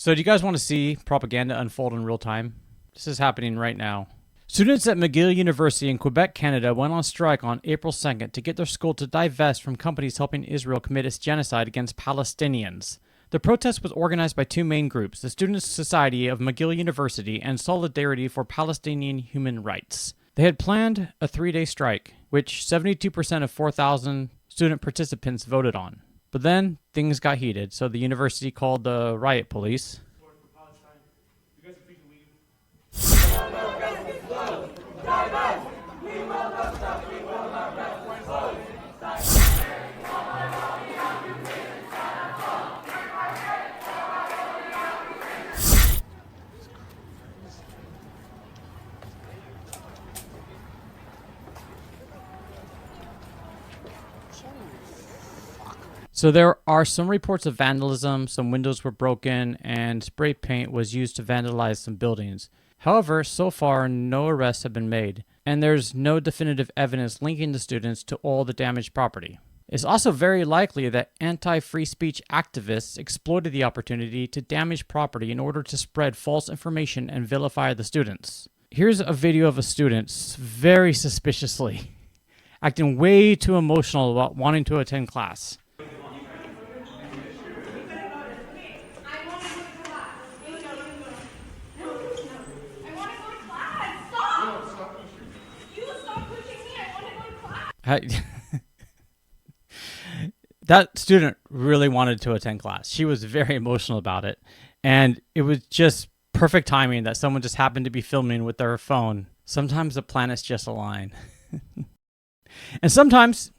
So do you guys want to see propaganda unfold in real time? This is happening right now. Students at McGill University in Quebec, Canada went on strike on April 2nd to get their school to divest from companies helping Israel commit its genocide against Palestinians. The protest was organized by two main groups, the Student Society of McGill University and Solidarity for Palestinian Human Rights. They had planned a 3-day strike, which 72% of 4,000 student participants voted on. But then things got heated, so the university called the riot police. So there are some reports of vandalism, some windows were broken, and spray paint was used to vandalize some buildings. However, so far, no arrests have been made, and there's no definitive evidence linking the students to all the damaged property. It's also very likely that anti-free speech activists exploited the opportunity to damage property in order to spread false information and vilify the students. Here's a video of a student very suspiciously acting way too emotional about wanting to attend class. That student really wanted to attend class. She was very emotional about it. And it was just perfect timing that someone just happened to be filming with their phone. Sometimes the planets just align. And sometimes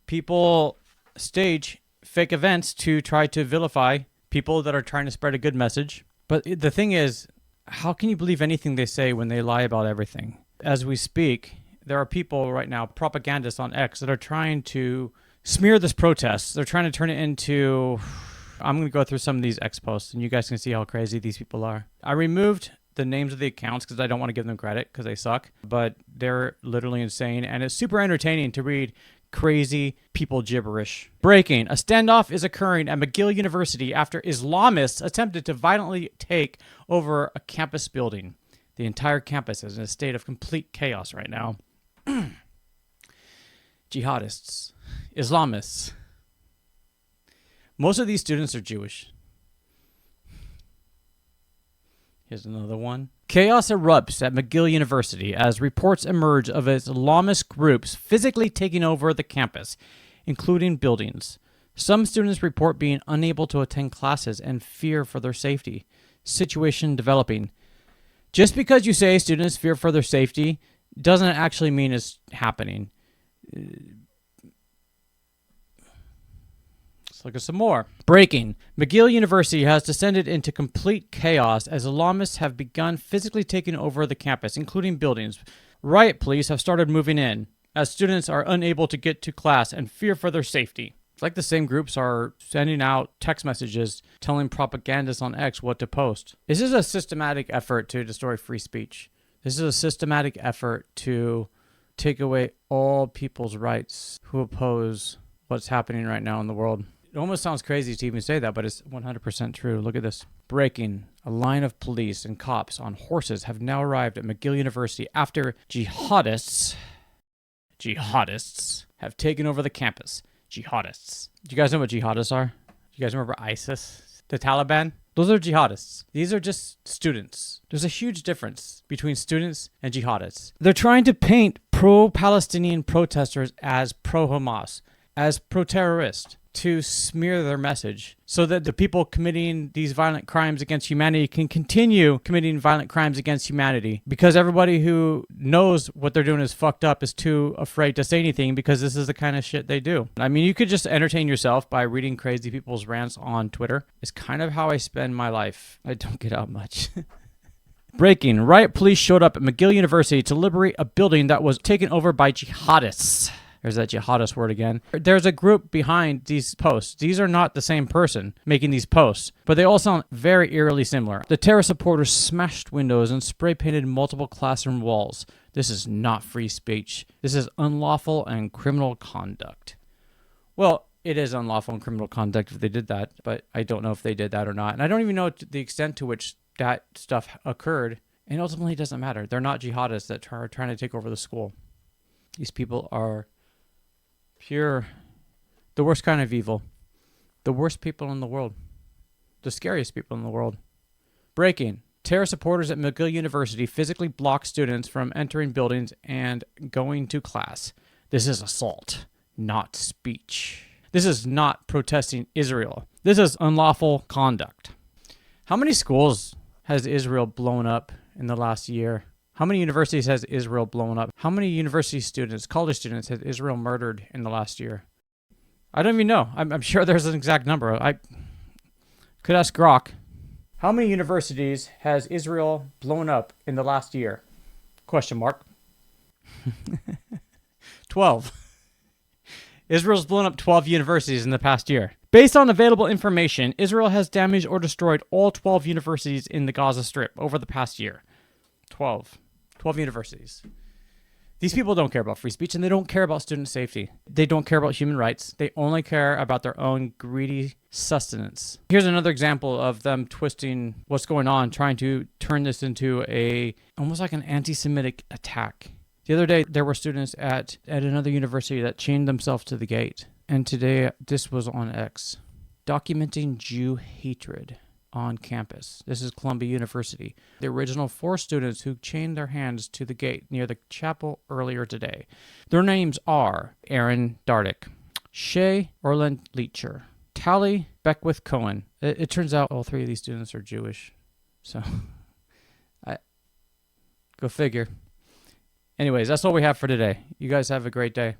people stage fake events to try to vilify people that are trying to spread a good message. But the thing is, how can you believe anything they say when they lie about everything? As we speak, there are people right now, propagandists on X, that are trying to smear this protest. They're trying to turn it into... I'm going to go through some of these X posts, and you guys can see how crazy these people are. I removed the names of the accounts because I don't want to give them credit because they suck, but they're literally insane, and it's super entertaining to read crazy people gibberish. Breaking. A standoff is occurring at McGill University after Islamists attempted to violently take over a campus building. The entire campus is in a state of complete chaos right now. Jihadists, Islamists. Most of these students are Jewish. Here's another one. Chaos erupts at McGill University as reports emerge of Islamist groups physically taking over the campus, including buildings. Some students report being unable to attend classes and fear for their safety. Situation developing. Just because you say students fear for their safety doesn't actually mean it's happening. Let's look at some more. Breaking. McGill University has descended into complete chaos as Islamists have begun physically taking over the campus, including buildings. Riot police have started moving in as students are unable to get to class and fear for their safety. It's like the same groups are sending out text messages telling propagandists on X what to post. This is a systematic effort to destroy free speech. This is a systematic effort to take away all people's rights who oppose what's happening right now in the world. It almost sounds crazy to even say that, but it's 100% true. Look at this. Breaking. A line of police and cops on horses have now arrived at McGill University after jihadists have taken over the campus. Jihadists. Do you guys know what jihadists are? Do you guys remember ISIS? The Taliban? Those are jihadists. These are just students. There's a huge difference between students and jihadists. They're trying to paint pro-Palestinian protesters as pro-Hamas, as pro-terrorist, to smear their message so that the people committing these violent crimes against humanity can continue committing violent crimes against humanity because everybody who knows what they're doing is fucked up is too afraid to say anything because this is the kind of shit they do. I mean, you could just entertain yourself by reading crazy people's rants on Twitter. It's kind of how I spend my life. I don't get out much. Breaking. Riot police showed up at McGill University to liberate a building that was taken over by jihadists. There's that jihadist word again. There's a group behind these posts. These are not the same person making these posts, but they all sound very eerily similar. The terror supporters smashed windows and spray painted multiple classroom walls. This is not free speech. This is unlawful and criminal conduct. Well, It is unlawful and criminal conduct if they did that, but I don't know if they did that or not. And I don't even know the extent to which that stuff occurred. And ultimately, it doesn't matter. They're not jihadists that are trying to take over the school. These people are pure, the worst kind of evil. The worst people in the world. The scariest people in the world. Breaking. Terror supporters at McGill University physically block students from entering buildings and going to class. This is assault, not speech. This is not protesting Israel. This is unlawful conduct. How many schools has Israel blown up in the last year? How many universities has Israel blown up? How many university students, college students, has Israel murdered in the last year? I don't even know. I'm sure there's an exact number. I could ask Grok. How many universities has Israel blown up in the last year? Question mark. 12. Israel's blown up 12 universities in the past year. Based on available information, Israel has damaged or destroyed all 12 universities in the Gaza Strip over the past year. 12 universities. These people don't care about free speech, and they don't care about student safety. They don't care about human rights. They only care about their own greedy sustenance. Here's another example of them twisting what's going on, trying to turn this into almost like an anti-Semitic attack. The other day, there were students at another university that chained themselves to the gate. And today, this was on X. Documenting Jew hatred on campus. This is Columbia University. The original 4 students who chained their hands to the gate near the chapel earlier today. Their names are Aaron Dardick, Shay Orland Leacher, Tally Beckwith Cohen. It turns out all 3 of these students are Jewish. So, go figure. Anyways, that's all we have for today. You guys have a great day.